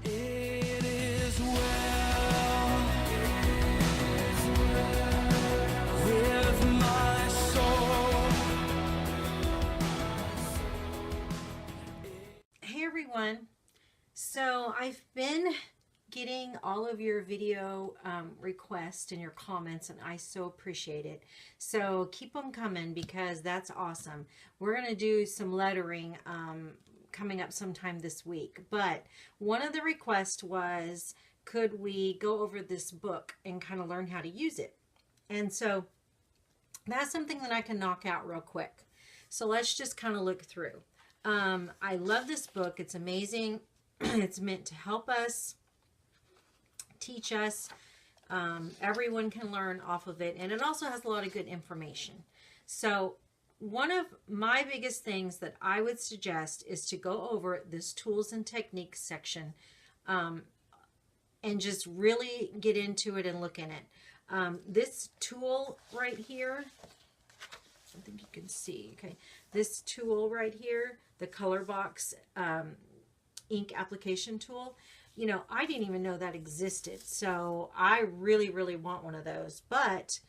It is well with my soul. Hey everyone, so I've been getting all of your video requests and your comments, and I so appreciate it. So keep them coming because that's awesome. We're going to do some lettering coming up sometime this week, but one of the requests was, could we go over this book and kind of learn how to use it? And so that's something that I can knock out real quick. So let's just kind of look through. I love this book. It's amazing. It's meant to help us, teach us. Everyone can learn off of it. And it also has a lot of good information. So one of my biggest things that I would suggest is to go over this tools and techniques section and just really get into it and look in it. This tool right here, I think you can see, okay, this tool right here, the color box ink application tool, you know, I didn't even know that existed. So I really, really want one of those, but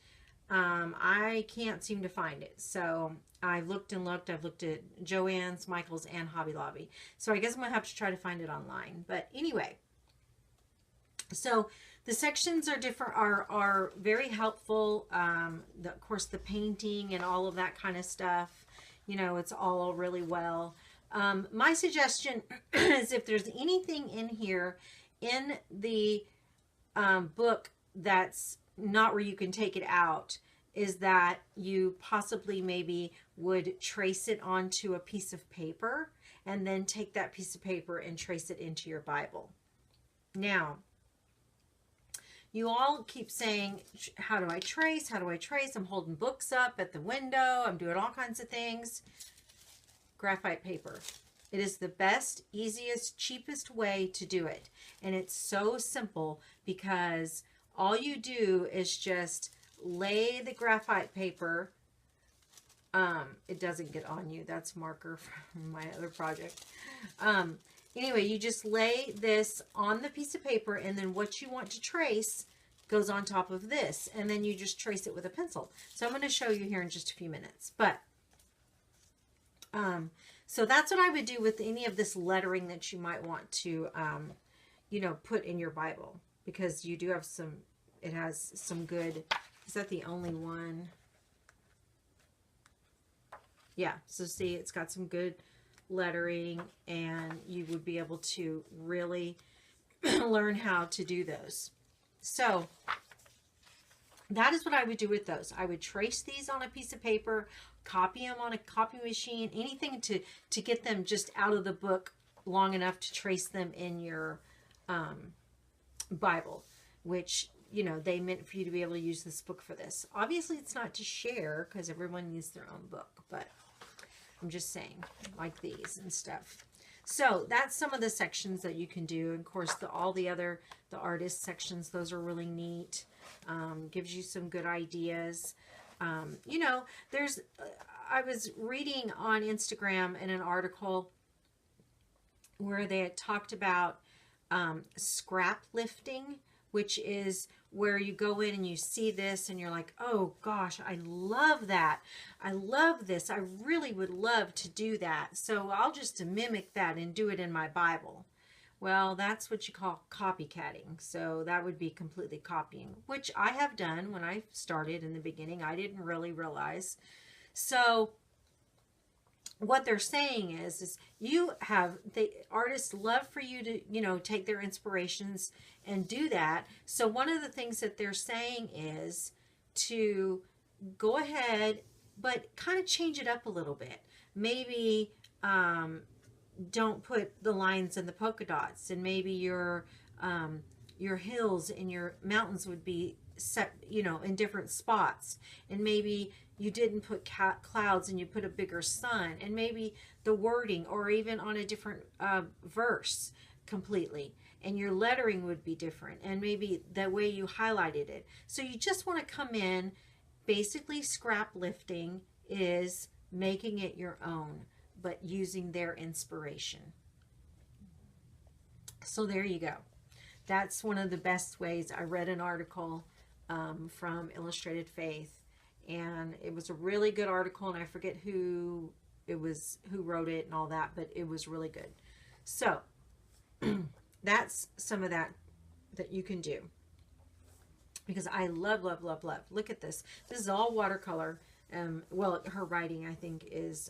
I can't seem to find it. So I've looked and looked. I've looked at Joann's, Michael's, and Hobby Lobby. So I guess I'm gonna have to try to find it online. But anyway, so the sections are different, are very helpful. Of course, the painting and all of that kind of stuff, you know, it's all really well. My suggestion is if there's anything in here in the book that's not where you can take it out, is that you possibly maybe would trace it onto a piece of paper and then take that piece of paper and trace it into your Bible. Now, you all keep saying, how do I trace? How do I trace? I'm holding books up at the window. I'm doing all kinds of things. Graphite paper. It is the best, easiest, cheapest way to do it. And it's so simple because all you do is just lay the graphite paper. It doesn't get on you. That's marker from my other project. Anyway, you just lay this on the piece of paper, and then what you want to trace goes on top of this, and then you just trace it with a pencil. So I'm going to show you here in just a few minutes. But so that's what I would do with any of this lettering that you might want to, you know, put in your Bible, because you do have some, it has some good, is that the only one? Yeah, so see, it's got some good lettering, and you would be able to really learn how to do those. So that is what I would do with those. I would trace these on a piece of paper, copy them on a copy machine, anything to get them just out of the book long enough to trace them in your Bible, which, you know, they meant for you to be able to use this book for this. Obviously, it's not to share because everyone needs their own book, but I'm just saying, like these and stuff. So that's some of the sections that you can do. And of course, all the other, the artist sections, those are really neat. Gives you some good ideas. You know, there's, I was reading on Instagram in an article where they had talked about scraplifting, which is where you go in and you see this and you're like, oh gosh, I love that. I love this. I really would love to do that. So I'll just mimic that and do it in my Bible. Well, that's what you call copycatting. So that would be completely copying, which I have done when I started in the beginning. I didn't really realize. So what they're saying is you have, the artists love for you to, you know, take their inspirations and do that. So one of the things that they're saying is to go ahead, but kind of change it up a little bit. Maybe don't put the lines and the polka dots, and maybe your hills and your mountains would be set, you know, in different spots, and maybe you didn't put clouds and you put a bigger sun, and maybe the wording, or even on a different verse completely, and your lettering would be different, and maybe the way you highlighted it. So you just want to come in. Basically, scrap lifting is making it your own, but using their inspiration. So there you go. That's one of the best ways. I read an article from Illustrated Faith, and it was a really good article, and I forget who it was, who wrote it and all that, but it was really good. So that's some of that you can do, because I love, love, love, love. Look at this. This is all watercolor. Well, her writing, I think, is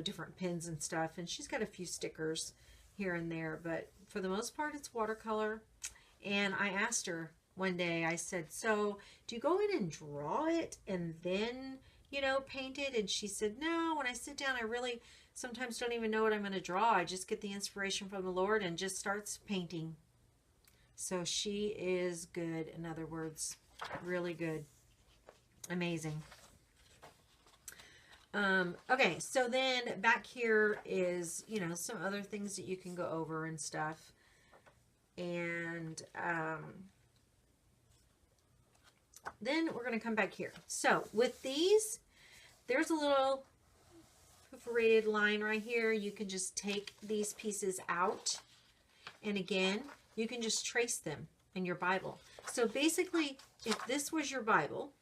different pens and stuff, and she's got a few stickers here and there, but for the most part it's watercolor. And I asked her one day, I said, so do you go in and draw it and then paint it? And she said, no, when I sit down I really sometimes don't even know what I'm going to draw. I just get the inspiration from the Lord and just starts painting. So she is good. In other words, really good. Amazing. Okay, so then back here is, some other things that you can go over and stuff. And then we're going to come back here. So with these, there's a little perforated line right here. You can just take these pieces out. And again, you can just trace them in your Bible. So basically, if this was your Bible,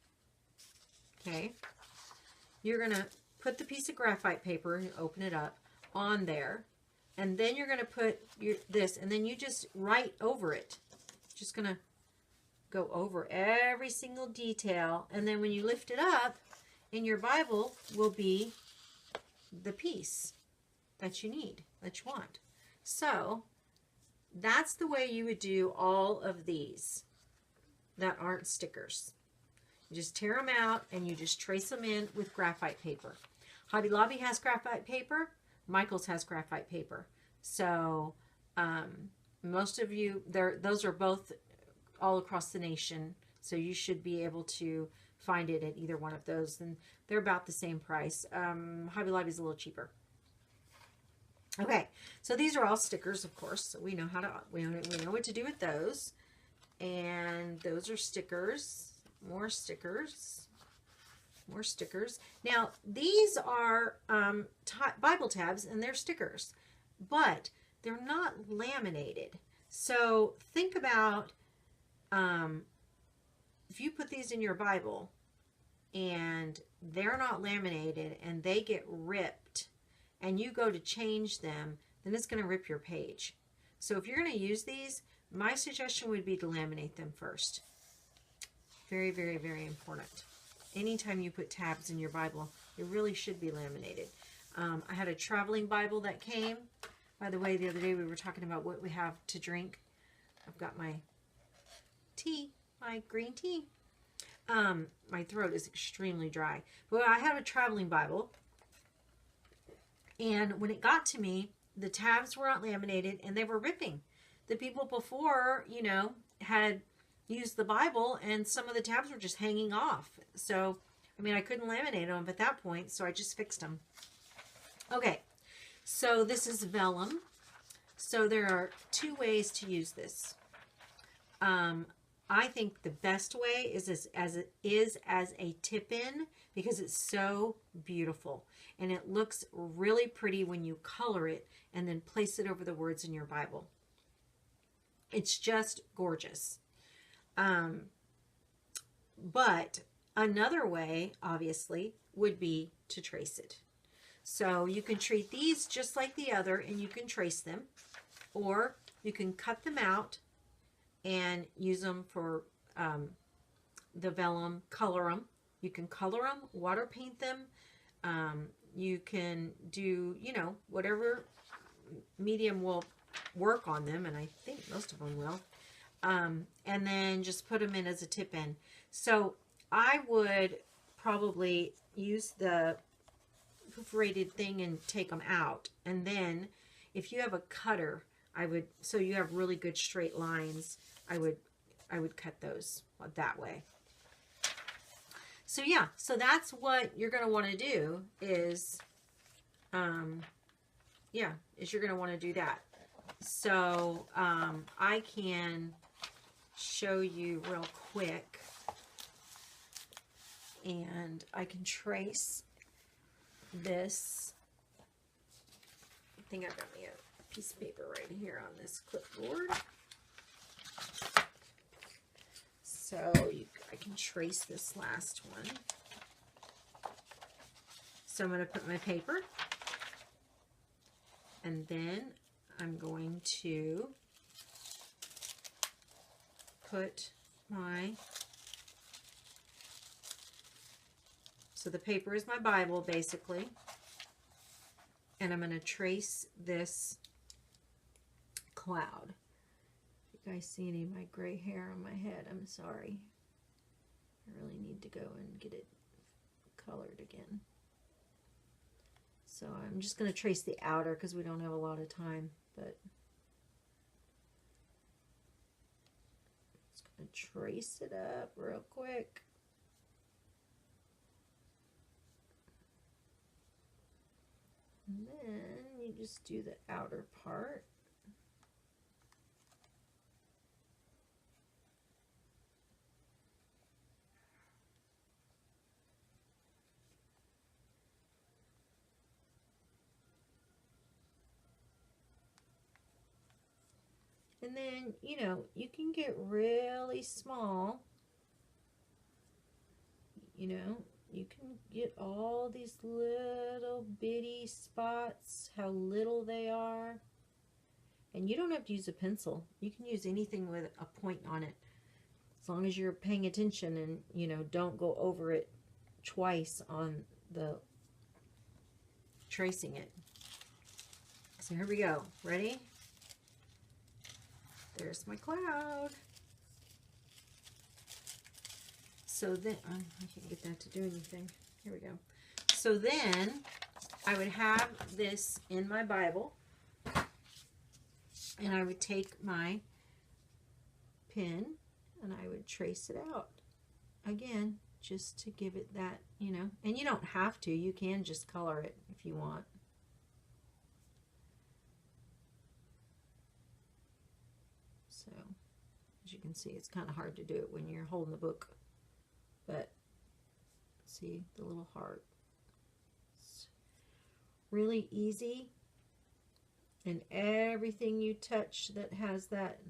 okay, you're going to put the piece of graphite paper, open it up, on there, and then you're going to put this, and then you just write over it. Just going to go over every single detail, and then when you lift it up, in your Bible will be the piece that you need, that you want. So that's the way you would do all of these that aren't stickers. You just tear them out and you just trace them in with graphite paper. Hobby Lobby has graphite paper. Michael's has graphite paper. So most of you, those are both all across the nation. So you should be able to find it at either one of those. And they're about the same price. Hobby Lobby's a little cheaper. Okay, so these are all stickers, of course. So we know we know what to do with those. And those are stickers. More stickers. More stickers. Now, these are Bible tabs, and they're stickers, but they're not laminated. So think about if you put these in your Bible and they're not laminated and they get ripped and you go to change them, then it's going to rip your page. So if you're going to use these, my suggestion would be to laminate them first. Very, very, very important. Anytime you put tabs in your Bible, it really should be laminated. I had a traveling Bible that came. By the way, the other day we were talking about what we have to drink. I've got my tea, my green tea. My throat is extremely dry. But I had a traveling Bible. And when it got to me, the tabs were not laminated and they were ripping. The people before, had used the Bible and some of the tabs were just hanging off. So, I couldn't laminate them at that point, so I just fixed them. Okay, so this is vellum. So there are two ways to use this. I think the best way is as a tip-in, because it's so beautiful. And it looks really pretty when you color it and then place it over the words in your Bible. It's just gorgeous. But another way, obviously, would be to trace it. So you can treat these just like the other and you can trace them, or you can cut them out and use them for the vellum, color them. You can color them, water paint them. You can do, whatever medium will work on them, and I think most of them will. And then just put them in as a tip-in. So I would probably use the perforated thing and take them out. And then if you have a cutter, so you have really good straight lines, I would cut those that way. So yeah, so that's what you're going to want to do is, you're going to want to do that. So I can show you real quick, and I can trace this. I think I've got me a piece of paper right here on this clipboard. So I can trace this last one. So I'm going to put my paper, and then I'm going to put my, so the paper is my Bible basically, and I'm going to trace this cloud. If you guys see any of my gray hair on my head, I'm sorry. I really need to go and get it colored again. So I'm just going to trace the outer because we don't have a lot of time, but just going to trace it up real quick. And then you just do the outer part. And then, you know, you can get really small. You know, you can get all these little bitty spots, how little they are. And you don't have to use a pencil. You can use anything with a point on it. As long as you're paying attention and, you know, don't go over it twice on the tracing it. So here we go. Ready? There's my cloud. So then, I can't get that to do anything. Here we go. So then, I would have this in my Bible, and I would take my pen, and I would trace it out. Again, just to give it that, you know, and you don't have to. You can just color it if you want. So, as you can see, it's kind of hard to do it when you're holding the book. But, see the little heart. It's really easy. And everything you touch that has that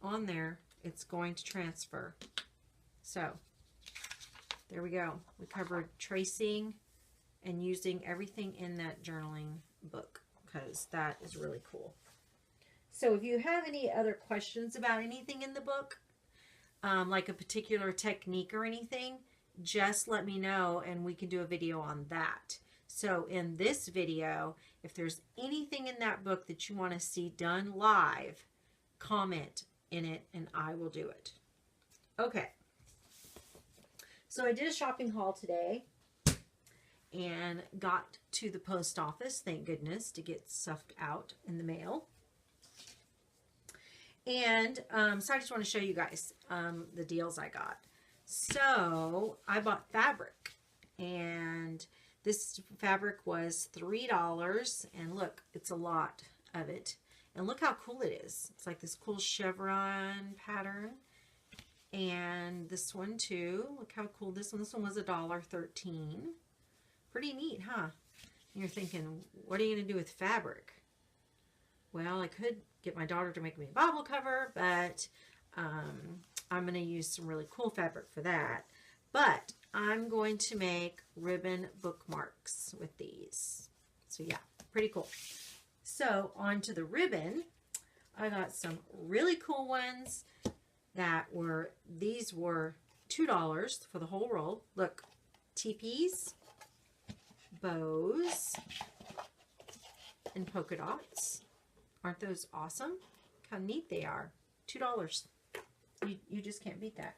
on there, it's going to transfer. So, there we go. We covered tracing and using everything in that journaling book, because that is really cool. So if you have any other questions about anything in the book, like a particular technique or anything, just let me know and we can do a video on that. So in this video, if there's anything in that book that you want to see done live, comment in it and I will do it. Okay. So I did a shopping haul today and got to the post office, thank goodness, to get stuff out in the mail. And so I just want to show you guys the deals I got. So I bought fabric, and this fabric was $3, and look, it's a lot of it. And look how cool it is. It's like this cool chevron pattern. And this one too, look how cool this one. This one was $1.13. Pretty neat, huh? And you're thinking, what are you going to do with fabric? Well, I could get my daughter to make me a Bible cover, but I'm going to use some really cool fabric for that. But I'm going to make ribbon bookmarks with these. So yeah, pretty cool. So on to the ribbon. I got some really cool ones that were, these were $2 for the whole roll. Look, teepees, bows, and polka dots. Aren't those awesome? Look how neat they are. $2. You just can't beat that.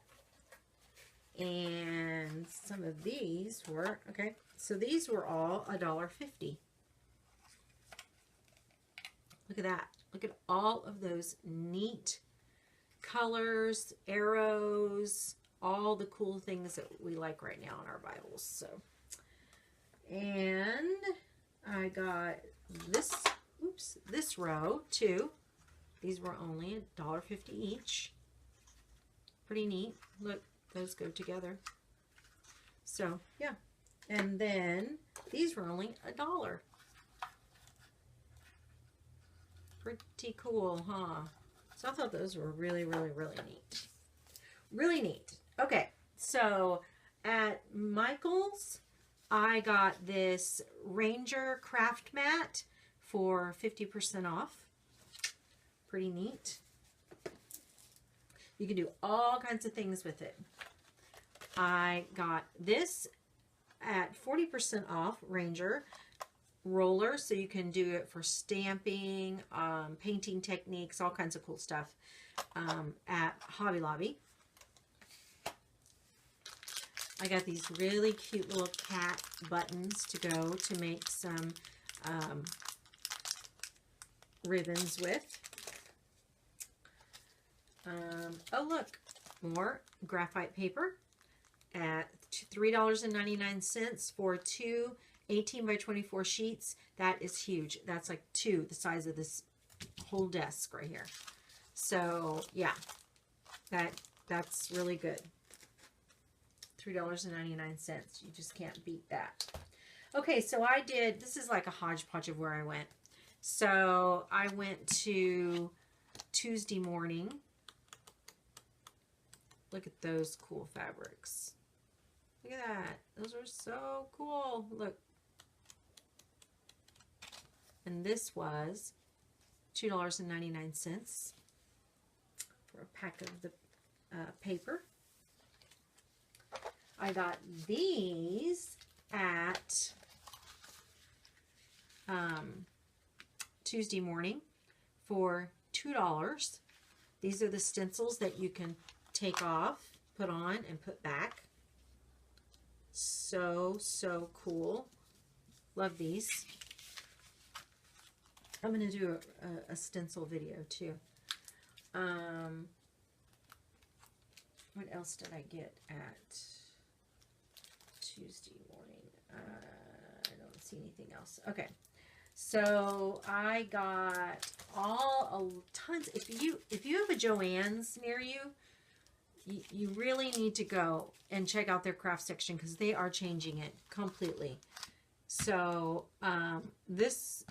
And some of these were, okay, so these were all $1.50. Look at that. Look at all of those neat colors, arrows, all the cool things that we like right now in our Bibles. So, and I got this, oops, this row too. These were only $1.50 each. Pretty neat. Look, those go together. So, yeah. And then these were only $1. Pretty cool, huh? So I thought those were really, really, really neat. Really neat. Okay, so at Michael's, I got this Ranger craft mat for 50% off. Pretty neat. You can do all kinds of things with it. I got this at 40% off Ranger roller, so you can do it for stamping, painting techniques, all kinds of cool stuff at Hobby Lobby. I got these really cute little cat buttons to go to make some ribbons with. Oh, look, more graphite paper at $3.99 for two 18 by 24 sheets. That is huge. That's like two the size of this whole desk right here. So yeah, that's really good. $3.99. You just can't beat that. Okay, so I did, this is like a hodgepodge of where I went. So I went to Tuesday morning. Look at those cool fabrics. Look at that. Those are so cool. Look. And this was $2.99 for a pack of the paper. I got these at Tuesday morning for $2. These are the stencils that you can take off, put on, and put back. So, so cool. Love these. I'm going to do a stencil video too. What else did I get at Tuesday morning? I don't see anything else. Okay. So I got tons. If you have a Joann's near you, you really need to go and check out their craft section because they are changing it completely. So this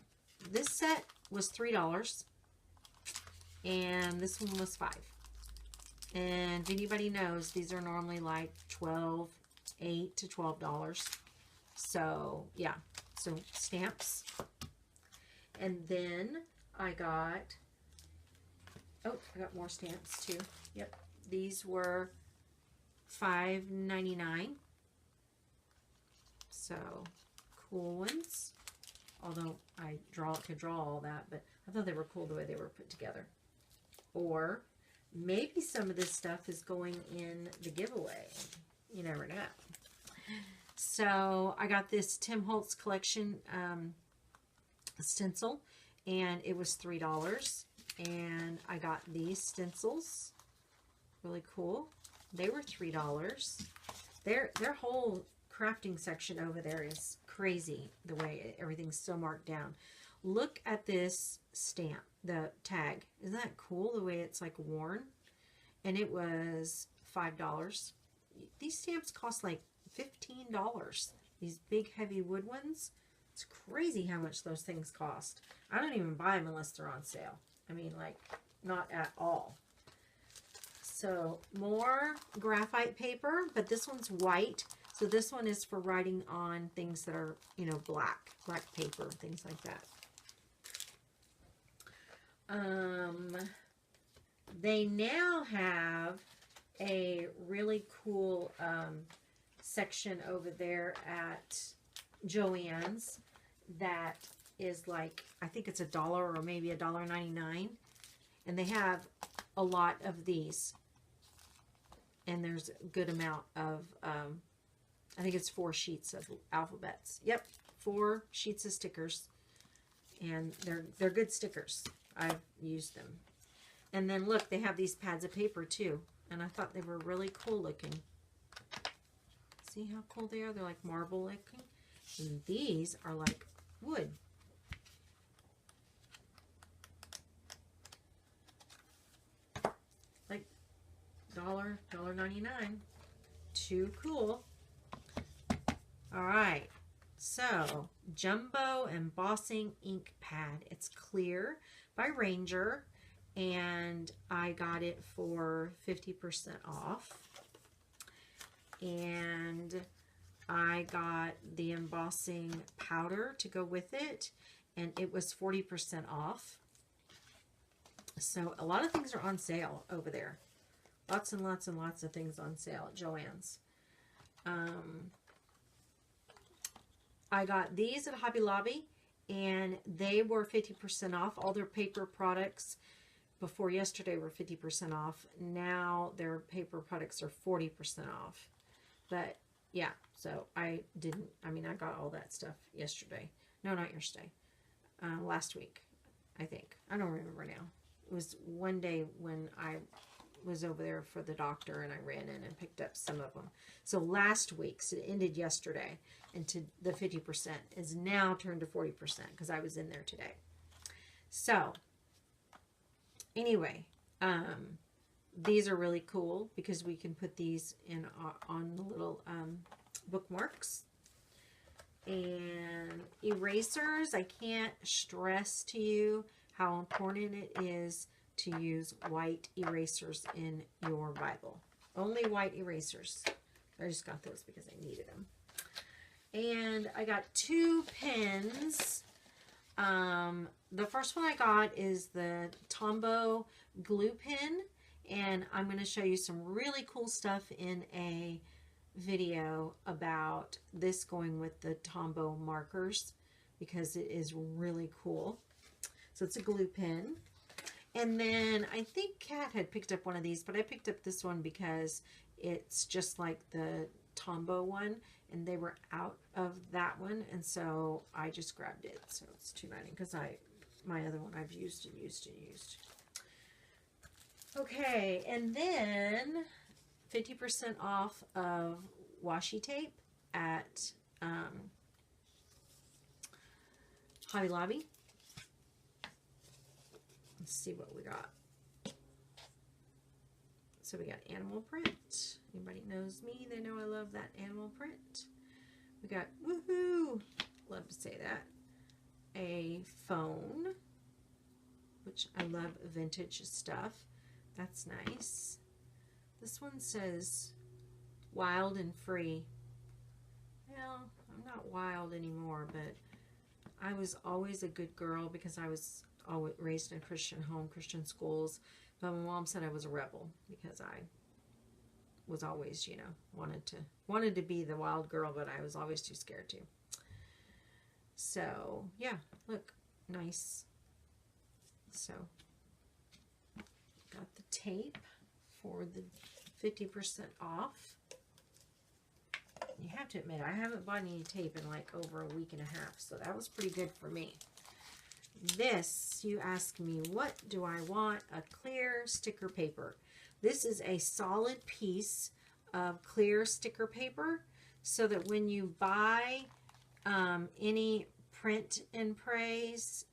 set was $3 and this one was $5. And if anybody knows, these are normally like $8 to $12. So yeah, so stamps. And then I got more stamps too. Yep. These were $5.99. So cool ones. Although I could draw all that, but I thought they were cool the way they were put together. Or maybe some of this stuff is going in the giveaway. You never know. So I got this Tim Holtz collection stencil, and it was $3. And I got these stencils. Really cool. They were $3. Their whole crafting section over there is crazy, the way everything's so marked down. Look at this stamp, the tag. Isn't that cool, the way it's like worn? And it was $5. These stamps cost like $15. These big heavy wood ones. It's crazy how much those things cost. I don't even buy them unless they're on sale. I mean, like, not at all. So more graphite paper, but this one's white. So this one is for writing on things that are, you know, black paper, things like that. They now have a really cool section over there at Joann's that is like, I think it's $1 or maybe $1.99, and they have a lot of these. And there's a good amount of, I think it's 4 sheets of alphabets. Yep, 4 sheets of stickers. And they're good stickers. I've used them. And then look, they have these pads of paper too. And I thought they were really cool looking. See how cool they are? They're like marble looking. And these are like wood. Like $1.99. Too cool. All right. So, Jumbo Embossing Ink Pad. It's clear by Ranger, and I got it for 50% off. And I got the embossing powder to go with it, and it was 40% off. So a lot of things are on sale over there. Lots and lots and lots of things on sale at Joann's. I got these at Hobby Lobby, and they were 50% off. All their paper products before yesterday were 50% off. Now their paper products are 40% off. But yeah, so I got all that stuff yesterday. No, not yesterday. Last week, I think. I don't remember now. It was one day when I was over there for the doctor, and I ran in and picked up some of them. So last week's, it ended yesterday, and to the 50% is now turned to 40% because I was in there today. So anyway, these are really cool because we can put these in on the little bookmarks. And erasers, I can't stress to you how important it is to use white erasers in your Bible. Only white erasers. I just got those because I needed them. And I got 2 pens. The first one I got is the Tombow glue pen, and I'm going to show you some really cool stuff in a video about this going with the Tombow markers because it is really cool. So it's a glue pen. And then I think Kat had picked up one of these, but I picked up this one because it's just like the Tombow one, and they were out of that one, and so I just grabbed it. So it's $2.90 because my other one I've used and used and used. Okay, and then 50% off of washi tape at Hobby Lobby. Let's see what we got. So we got animal print. Anybody knows me, they know I love that animal print. We got, woohoo, love to say that, a phone, which I love vintage stuff. That's nice. This one says wild and free. Well, I'm not wild anymore, but I was always a good girl because I was always raised in a Christian home, Christian schools. But my mom said I was a rebel because I was always, you know, wanted to be the wild girl, but I was always too scared to. So yeah, look, nice. So got the tape for the 50% off. You have to admit, I haven't bought any tape in like over a week and a half, so that was pretty good for me. This, you ask me, what do I want? A clear sticker paper. This is a solid piece of clear sticker paper so that when you buy any print and praise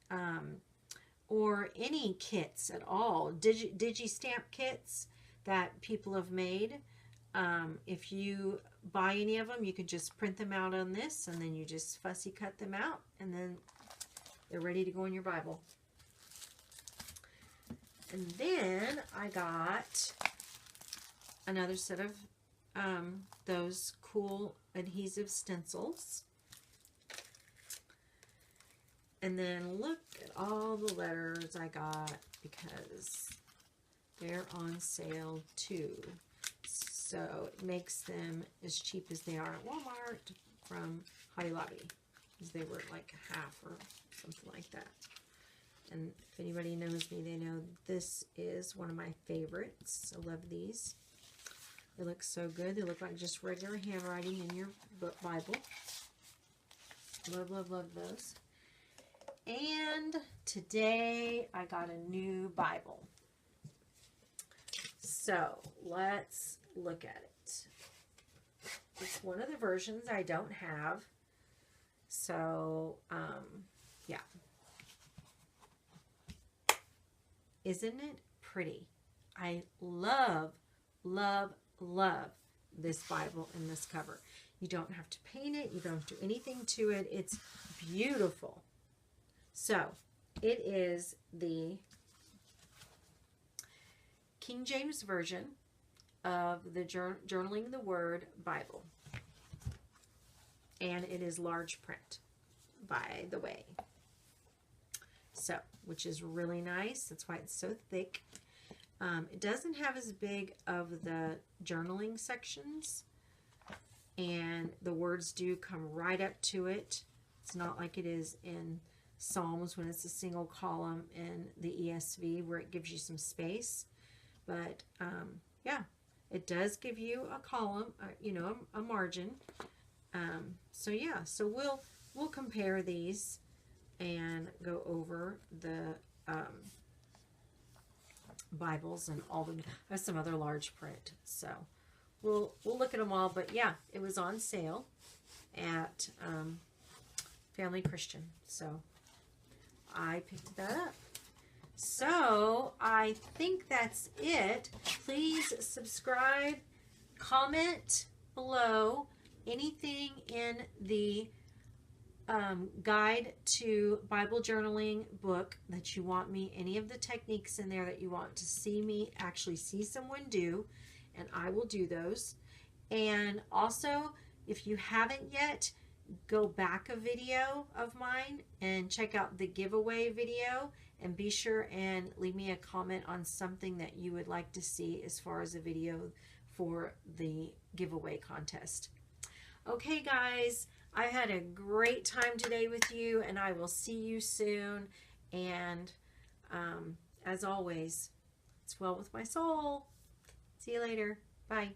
or any kits at all, digi-stamp kits that people have made, if you buy any of them, you can just print them out on this, and then you just fussy cut them out, and then they're ready to go in your Bible. And then I got another set of those cool adhesive stencils. And then look at all the letters I got because they're on sale too. So it makes them as cheap as they are at Walmart from Hobby Lobby, because they were like half or something like that. And if anybody knows me, they know this is one of my favorites. I love these. They look so good. They look like just regular handwriting in your Bible. Love, love, love those. And today I got a new Bible. So let's look at it. It's one of the versions I don't have. So, yeah. Isn't it pretty? I love, love, love this Bible and this cover. You don't have to paint it. You don't have to do anything to it. It's beautiful. So it is the King James Version of the Journaling the Word Bible. And it is large print, by the way. So, which is really nice. That's why it's so thick. It doesn't have as big of the journaling sections. And the words do come right up to it. It's not like it is in Psalms when it's a single column in the ESV where it gives you some space. But yeah, it does give you a column, you know, a margin. So yeah, so we'll compare these and go over the Bibles and all the. I have some other large print, so we'll look at them all. But yeah, it was on sale at Family Christian, so I picked that up. So I think that's it. Please subscribe, comment below anything in the guide to Bible journaling book that you want me, any of the techniques in there that you want to see me actually see someone do, and I will do those. And also, if you haven't yet, go back a video of mine and check out the giveaway video, and be sure and leave me a comment on something that you would like to see as far as a video for the giveaway contest. Okay guys, I had a great time today with you, and I will see you soon. And as always, it's well with my soul. See you later. Bye.